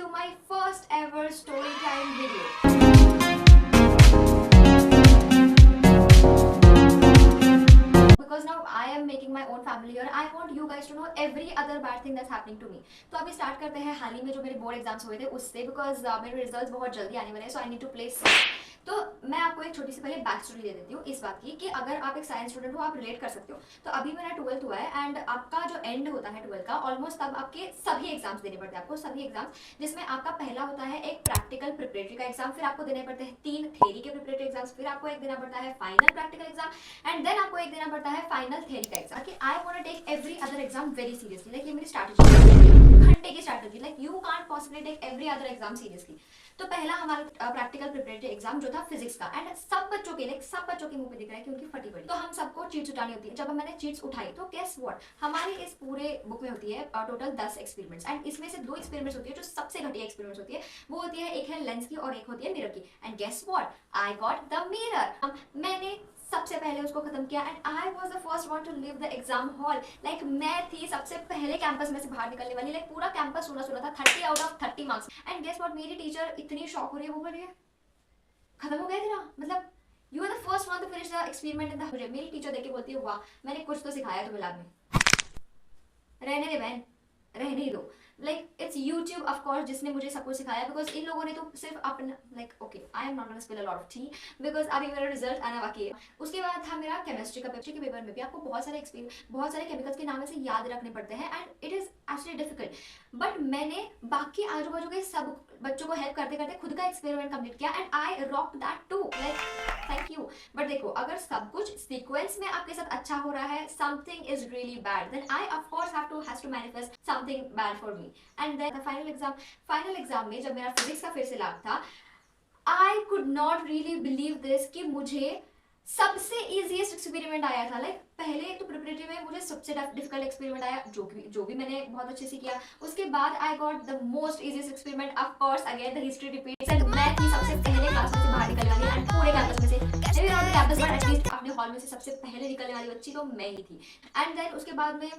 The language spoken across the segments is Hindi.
to my first ever story time video. Because now I am making my own family here. I want you guys to know every other bad thing that's happening to me. तो अभी स्टार्ट करते हैं हाल ही में जो मेरे बोर्ड एग्जाम्स हुए थे उससे, बिकॉज मेरे रिजल्ट्स बहुत जल्दी आने वाले हैं, सो आई नीड टू प्लेस। तो मैं आपको एक छोटी सी पहले बैक स्टोरी दे देती हूँ इस बात की कि अगर आप एक साइंस स्टूडेंट हो आप रिलेट कर सकते हो। तो अभी मेरा 12th हुआ है एंड आपका जो एंड होता है 12th का ऑलमोस्ट तब आपके सभी एग्जाम्स देने पड़ते हैं, आपको सभी एग्जाम्स, जिसमें आपका पहला होता है एक प्रैक्टिकल प्रिपरेटरी का एग्जाम, फिर आपको देने पड़ते हैं 3 थ्योरी के प्रिपरेटरी एग्जाम्स, फिर आपको एक देना पड़ता है final practical exam and then आपको एक देना पड़ता है फाइनल थ्योरी का एग्जाम। कि I want to take every other exam very seriously, like ये मेरी स्ट्रैटेजी, घंटे की strategy, like you can't possibly take every other exam seriously. तो पहला हमारा प्रैक्टिकल प्रिपरेटरी एग्जाम जो था फिजिक्स का, एंड सब बच्चों के मुंह पे दिख रहा है कि उनकी फटी पड़ी। तो हम सबको चीट्स उठानी होती है। जब मैंने चीट्स उठाई तो गेस व्हाट, हमारी इस पूरे बुक में होती है टोटल 10 एक्सपेरिमेंट्स एंड इसमें से 2 एक्सपेरिमेंट्स होती है जो सबसे घटिया एक्सपेरिमेंट्स होती है, वो होती है एक है लेंस की और एक होती है मिरर की। And guess what, I got the mirror. मैंने सबसे पहले उसको खत्म किया and I was the first one to leave the exam hall. Like मैं थी सबसे पहले कैंपस में से बाहर निकलने वाली, लाइक पूरा कैंपस सुना था 30 out of 30 marks. And guess what, मेरी टीचर इतनी शॉक हो रही है, वो बोल रही है खत्म हो गया तेरा, मतलब you are the first one to finish the experiment in the. मेरी टीचर देख के बोलती है वाह मैंने कुछ तो सिखाया तुम्हें लैब में। रहने दे बहन, रहने ही दो। Like it's YouTube of course जिसने मुझे सब कुछ सिखाया, बिकॉज इन लोगों ने तो सिर्फ अपना like okay I am not gonna spill a lot of T because अभी मेरा रिजल्ट आना बाकी है। उसके बाद था मेरा केमिस्ट्री का पेपर। के पेपर में भी आपको बहुत सारे केमिकल्स के नाम से याद रखने पड़ते हैं and it is actually difficult, but मैंने बाकी आजू बाजू के सब बच्चों को हेल्प करते करते खुद का एक्सपेरिमेंट कंप्लीट किया and I rock that too, like thank you. But देखो अगर सब कुछ सीक्वेंस में आपके साथ अच्छा हो रहा है, something is really bad, then I of course have to manifest something bad for me. And then final exam में जब मेरा फिजिक्स का फिर से लैब था, I could not really believe this कि मुझे सबसे इजीएस्ट एक्सपेरिमेंट आया था। लाइक पहले तो प्रिपरेटरी में मुझे सबसे डिफिकल्ट एक्सपेरिमेंट आया, जो भी मैंने बहुत अच्छे से किया। उसके बाद आई got the most easiest experiment, of course again the history repeats and मैं थी सबसे पहले क्लास में से बाहर निकलने वाली एंड पूरे कैंपस में से, मेरे not the campus but at least अपने हॉल में से सबसे पहले निकलने वाली बच्ची तो मैं ही थी। एंड देन उसके बाद में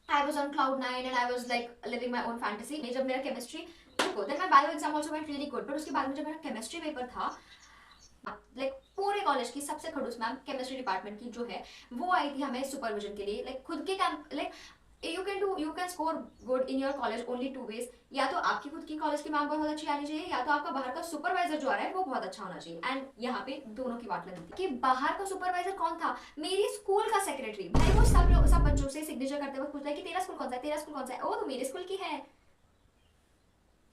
I was on cloud 9 and I was like living my own fantasy। जब मेरा केमिस्ट्री रुको, then my bio exam also went really good, but उसके बाद में जब मेरा केमिस्ट्री पेपर था, लाइक पूरे कॉलेज की सबसे खड़ूस मैम केमिस्ट्री डिपार्टमेंट की जो है वो आई थी हमें सुपरविजन के लिए। लाइक खुद के like you can score good in your college only 2 ways, या तो आपकी खुद की कॉलेज की मैम बहुत अच्छी आनी चाहिए या तो आपका बाहर का सुपरवाइजर जो आ रहा है वो बहुत अच्छा होना चाहिए। एंड यहाँ पे दोनों की बात लगी थी कि बाहर का सुपरवाइजर कौन था, मेरी स्कूल का सेक्रेटरी। भाई वो सब बच्चों से सिग्नेचर करते वक्त पूछता है कि तेरा स्कूल कौन सा है, तेरा स्कूल कौन सा है, ओ तो मेरे स्कूल की है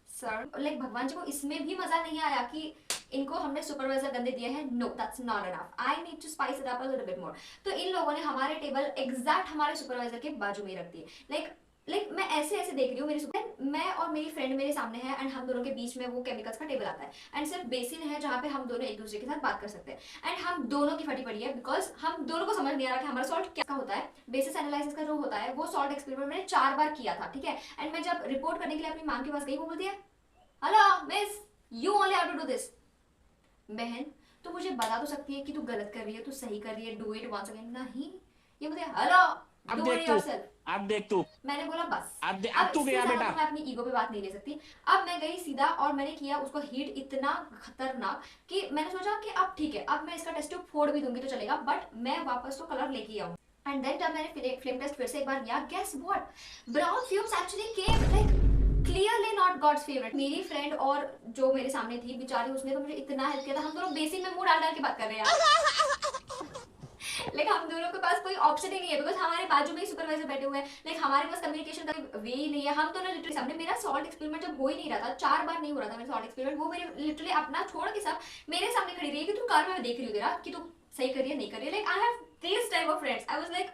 सर। लाइक भगवान जी को इसमें भी मजा नहीं आया कि इनको हमने सुपरवाइजर गंदे दिए हैं, no that's not enough, I need to spice it up a little bit more. तो इन लोगों ने हमारे टेबल एग्जैक्ट हमारे सुपरवाइजर के बाजू में रख दी। लाइक मैं ऐसे देख रही हूँ, मैं और मेरी फ्रेंड मेरे सामने है एंड हम दोनों के बीच में वो केमिकल्स का टेबल आता है एंड सिर्फ बेसिन है जहाँ पे हम दोनों एक दूसरे के साथ बात कर सकते हैं। एंड हम दोनों की फटी पड़ी है बिकॉज हम दोनों को समझ नहीं आ रहा कि हमारा सॉल्ट क्या होता है। बेसिस एनालिसिस का जो होता है वो सॉल्ट एक्सपेरिमेंट मैंने 4 बार किया था, ठीक है। एंड मैं जब रिपोर्ट करने के लिए अपनी मैम के पास गई, वो बोलती है hello miss you only have to do this. बहन तो मुझे बता तो सकती है कि तू गलत कर रही है, तू सही कर रही है, डू इट वंस अगेन। नहीं, ये बोलते हेलो डू इट योरसेल्फ। अब देख तू, मैंने बोला बस अब तू गया बेटा। मैं अपनी ईगो पे बात नहीं ले सकती। अब मैं गई सीधा और मैंने किया उसको हीट इतना खतरनाक कि मैंने सोचा कि अब ठीक है, अब मैं इसका टेस्ट ट्यूब फोड़ भी दूंगी तो चलेगा, बट मैं वापस तो कलर लेके आऊँ। एंड देन जब मैंने फ्लेम टेस्ट फिर से एक बार किया, guess what, brown fumes actually came like clearly not God's favourite. मेरी फ्रेंड और जो मेरे सामने थी बेचारी, उसने तो मुझे इतना हेल्प किया था। हम दोनों बेसिन में मुंह डाल के बात कर रहे हैं लाइक हम दोनों के पास कोई ऑप्शन ही नहीं है बिकॉज हमारे बाजू में ही सुपरवाइजर बैठे हुए हैं। लाइक हमारे पास कम्युनिकेशन का वे ही नहीं है। हम दोनों लिटरली सामने, मेरा सॉल्ट एक्सपेरिमेंट जब हो ही नहीं रहा था, 4 बार नहीं हो रहा था मेरा सॉल्ट एक्सपेरिमेंट, वो मेरे लिटरली अपना छोड़ के सब मेरे सामने खड़ी रही है कि तू कार में देख रही हो तेरा कि तू सही कर रही है नहीं कर रही है। Like I have this type of friends, I was like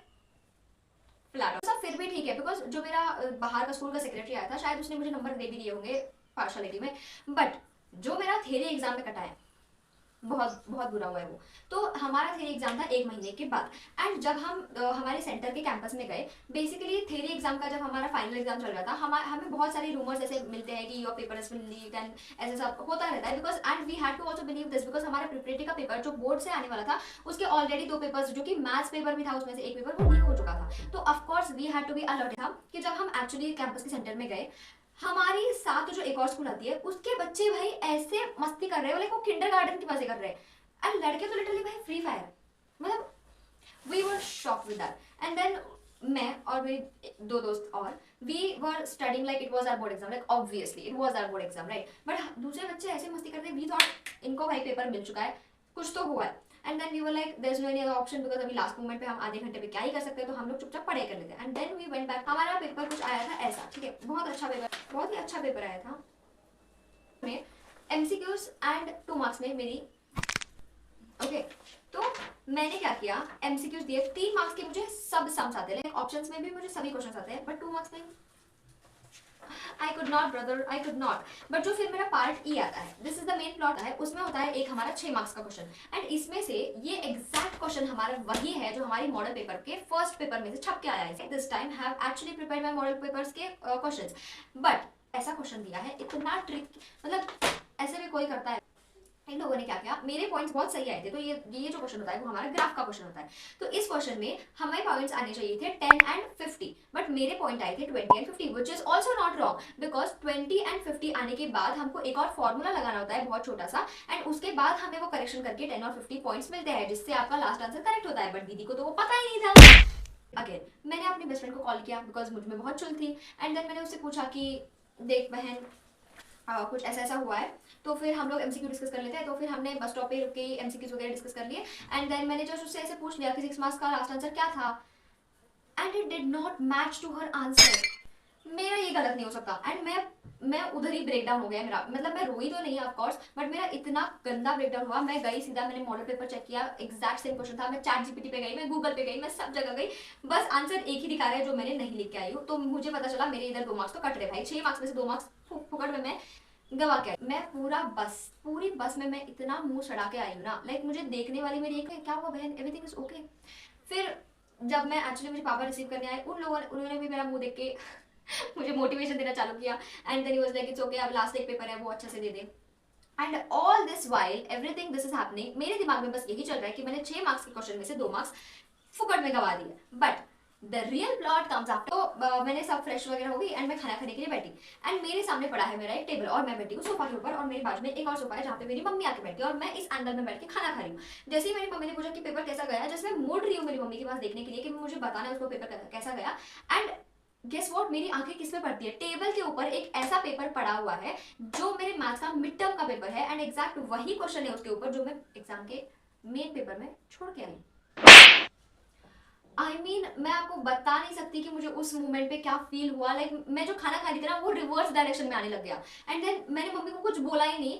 flat. सब फिर भी ठीक है बिकॉज जो मेरा बाहर का स्कूल का सेक्रेटरी आया था शायद उसने मुझे नंबर दे भी दिए होंगे पार्शलिटी में, बट जो मेरा थ्योरी एग्जाम में कटा है बहुत बुरा हुआ है वो। तो हमारा थ्योरी एग्जाम था 1 महीने के बाद एंड जब हम हमारे सेंटर के कैंपस में गए, बेसिकली थ्योरी एग्जाम का जब हमारा फाइनल एग्जाम चल रहा था, हमें बहुत सारे रूमर्स ऐसे मिलते हैं कि your paper is been leaked and ऐसे सब होता रहता है because and we had to also believe this because हमारा प्रिपरेटरी का पेपर जो बोर्ड से आने वाला था उसके ऑलरेडी 2 पेपर्स, जो कि मैथ्स पेपर भी था, उसमें से एक पेपर वो लीक हो चुका था। तो of course we had to be alert था कि जब हम एक्चुअली कैंपस के सेंटर में गए, हमारी साथ जो एक और स्कूल आती है उसके बच्चे भाई ऐसे मस्ती कर रहे हैं, लाइक वो किंडरगार्टन की मजे कर रहे हैं, एंड लड़के तो लिटरली भाई फ्री फायर, मतलब we were shocked with that. And then मैं और मेरी दो दोस्त और we were studying like it was our board exam, like obviously it was our board exam right, but दूसरे बच्चे ऐसे मस्ती करते हैं, वी थॉट इनको भाई पेपर मिल चुका है, कुछ तो हुआ है। And then we were like there is no any other option, because अभी लास्ट मोमेंट पे हम आधे घंटे पे क्या ही कर सकते हैं, तो हम लोग चुपचाप पढ़ाई कर लेते हैं। And then we went back, हमारा पेपर कुछ आया था ऐसा, ठीक है, बहुत अच्छा पेपर, बहुत ही अच्छा पेपर आया था में एमसीक्यूज एंड 2 मार्क्स में मेरी ओके तो मैंने क्या किया, एमसीक्यूज दिए 3 मार्क्स के, मुझे सब सम्स आते हैं, ऑप्शंस में भी मुझे सभी क्वेश्चंस आते हैं, बट 2 मार्क्स में आई could not brother, I could not. But जो फिर मेरा पार्ट ई आता है, this is the main plot है, उसमें होता है एक हमारा 6 मार्क्स का क्वेश्चन, एंड इसमें से ये एग्जैक्ट क्वेश्चन हमारा वही है जो हमारी मॉडल पेपर के फर्स्ट पेपर में से छप के आया है। This time have actually prepared my model papers के क्वेश्चंस, बट ऐसा क्वेश्चन दिया है इतना ट्रिक, मतलब ऐसे भी कोई करता है। इन लोगों ने क्या किया, मेरे पॉइंट्स बहुत सही आए थे, तो ये जो क्वेश्चन होता है वो हमारा ग्राफ का क्वेश्चन होता है, तो इस क्वेश्चन में हमें पॉइंट्स आने चाहिए थे 10 एंड 50, बट मेरे पॉइंट आए थे 20 and 50, which is also not wrong, because 20 and 50 आने के बाद हमको एक और फॉर्मूला लगाना होता है बहुत छोटा सा, एंड उसके बाद हमें वो करेक्शन करके 10 और 50 पॉइंट्स मिलते हैं, जिससे आपका लास्ट आंसर करेक्ट होता है, बट दीदी को तो वो पता ही नहीं था। अगेन मैंने अपनी बेस्ट फ्रेंड को कॉल किया, बिकॉज मुझ में बहुत चुल थी, एंड देन मैंने उससे पूछा कि देख बहन कुछ ऐसा ऐसा हुआ है, तो फिर हम लोग एमसीक्यू डिस्कस कर लेते हैं, तो फिर हमने बस स्टॉप पे रुक के एमसीक्यूज वगैरह डिस्कस कर लिए, एंड देन मैंने जस्ट उससे ऐसे पूछ लिया कि 6 मार्क्स का लास्ट आंसर क्या था, and it did not match to her answer. मेरा ये गलत नहीं हो सकता, एंड मैं उधर ही ब्रेक डाउन हो गया मेरा, मतलब मैं रोई तो नहीं ऑफ कोर्स, बट मेरा इतना गंदा ब्रेक डाउन हुआ, मैं गई सीधा, मैंने मॉडल पेपर चेक किया, एग्जैक्ट सेम क्वेश्चन था, मैं चैट जीपीटी पे गई, मैं गूगल पे गई, मैं सब जगह गई, बस आंसर एक ही दिखा रहा है जो मैंने नहीं लिख के आई हूँ, तो मुझे पता चला मेरे इधर 2 मार्क्स तो कट रहे भाई, 6 मार्क्स में से 2 मार्क्स फुकट में मैं गवा के आई। मैं पूरी बस में मैं इतना मुंह सड़ा के आई हूँ ना, लाइक मुझे देखने वाली मेरी एक क्या हुआ बहन, एवरीथिंग इज ओके। फिर जब मैं एक्चुअली मुझे पापा रिसीव करने आए, उन्होंने भी मेरा मुंह देख के मुझे मोटिवेशन देना चालू किया, and then he was like it's okay, अब लास्ट एक पेपर है वो अच्छे से दे दे। And all this while everything this is happening, मेरे दिमाग में बस यही चल रहा है कि मैंने 6 मार्क्स के क्वेश्चन में से 2 मार्क्स फुकट में गवा दिए, but the real plot comes after. तो मैंने सब फ्रेश वगैरह हो गई, एंड मैं खाना खाने के लिए बैठी, एंड मेरे सामने पड़ा है मेरा एक टेबल, और मैं बैठी हूँ सोफा के ऊपर, और मेरे बाजू में एक और सोफा है जहाँ पे मेरी मम्मी आके बैठी है, और मैं इस एंगल में बैठ के खाना खा रही हूँ। जैसे ही मेरी मम्मी ने पूछा कि पेपर कैसा गया, जैसे मैं मुड़ रही हूँ मेरी मम्मी के पास देखने के लिए कि मुझे बताना है उसको पेपर कैसा गया, एंड गेस व्हाट, मेरी आंखें किस पे पड़ती है, टेबल के ऊपर एक ऐसा पेपर पड़ा हुआ है जो मेरे मैथ्स का मिड टर्म का पेपर है, एंड एग्जैक्ट वही क्वेश्चन है उसके ऊपर जो मैं एग्जाम के मेन पेपर में छोड़ के आई। I mean, मैं आपको बता नहीं सकती कि मुझे उस मोमेंट पे क्या फील हुआ, लाइक मैं जो खाना खा रही थी ना वो रिवर्स डायरेक्शन में आने लग गया, एंड देन मैंने मम्मी को कुछ बोला ही नहीं,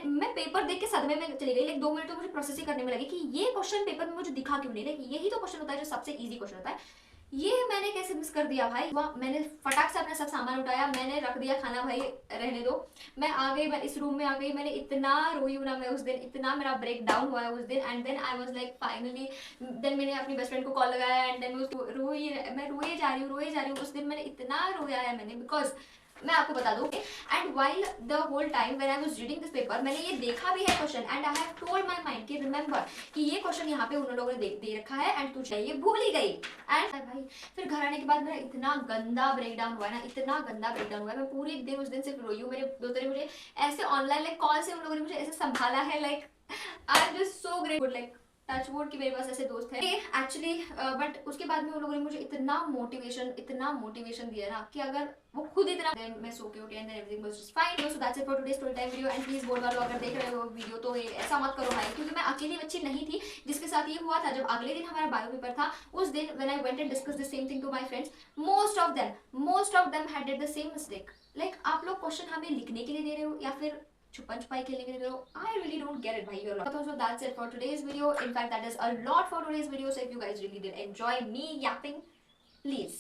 मैं पेपर देख के सदमे में चली गई, लाइक 2 मिनट तो मुझे प्रोसेसिंग करने में लगी कि ये क्वेश्चन पेपर में मुझे दिखा क्यों नहीं, लाइक यही तो क्वेश्चन होता है जो सबसे ईजी क्वेश्चन होता है, ये मैंने कैसे मिस कर दिया भाई। मैंने फटाक से अपना सब सामान उठाया, मैंने रख दिया खाना, भाई रहने दो, मैं आ गई, मैं इस रूम में आ गई, मैंने इतना रोई हूँ ना मैं उस दिन, इतना मेरा ब्रेक डाउन हुआ है उस दिन, and then I was like finally, then मैंने अपनी बेस्ट फ्रेंड को कॉल लगाया, एंड देन मैं रोए जा रही हूँ उस दिन, मैंने इतना रोया है मैंने, बिकॉज मैं आपको बता दूं, and while the whole time when I was reading this paper, मैंने ये देखा भी है question, and I have told my mind कि रिमेंबर कि ये क्वेश्चन यहाँ पे उन लोगों ने दे रखा है, एंड तू चाहिए भूल ही गई। एंड भाई फिर घर आने के बाद मेरा इतना गंदा ब्रेकडाउन हुआ है ना, इतना गंदा ब्रेकडाउन हुआ है, मैं पूरे दिन उस दिन सिर्फ रोई हूँ। मेरे दोस्तों ने मुझे ऐसे ऑनलाइन लाइक कॉल से उन लोगों ने मुझे ऐसे संभाला है, like I am just so grateful, like touch wood कि मेरे पास ऐसे दोस्त है एक्चुअली। बट उसके बाद में उन लोगों ने मुझे इतना मोटिवेशन दिया ना कि अगर वो खुद इतना, देन मैं सो के उठी, and then everything was just fine. So that's it for today story time video, and please board वालों अगर देख रहे हो वीडियो तो ऐसा मत करो भाई, क्योंकि मैं अकेली बच्ची नहीं थी जिसके साथ ये हुआ था। जब अगले दिन हमारा बायो पेपर था, उस दिन when I went and discuss the same thing to my friends, most of them had did the same mistake. Like आप लोग क्वेश्चन हमें लिखने के लिए दे रहे हो या फिर छुपन छुपाई खेलने के लिए दे रहे हो, I really don't get it भाई। So that's it for today's video. In fact, that is a lot for today's video. So if you guys really did enjoy me yapping, please